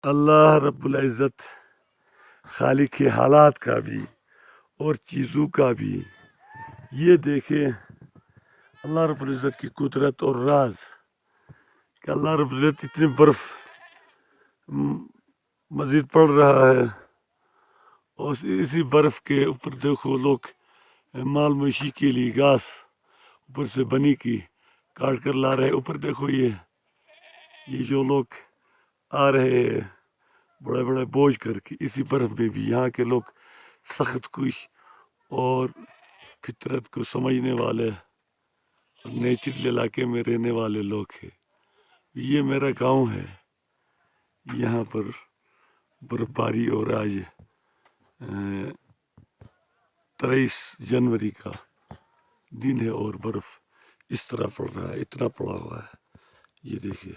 اللہ رب العزت خالق حالات کا بھی اور چیزوں کا بھی یہ دیکھیں اللہ رب العزت کی قدرت اور راز کہ اللہ رب العزت اتنے برف مزید پڑ رہا ہے اور اسی برف کے اوپر دیکھو لوگ مال مویشی کے لیے گھاس اوپر سے بنی کی کاٹ کر لا رہے. اوپر دیکھو یہ جو لوگ آ رہے ہیں بڑے بڑے بوجھ کر کے اسی برف میں بھی یہاں کے لوگ سخت کوش اور فطرت کو سمجھنے والے اور نیچرل علاقے میں رہنے والے لوگ ہیں. یہ میرا گاؤں ہے. یہاں پر برف باری اور آج 23 جنوری کا دن ہے اور برف اس طرح پڑ رہا ہے اتنا پڑا ہوا ہے. یہ دیکھیے.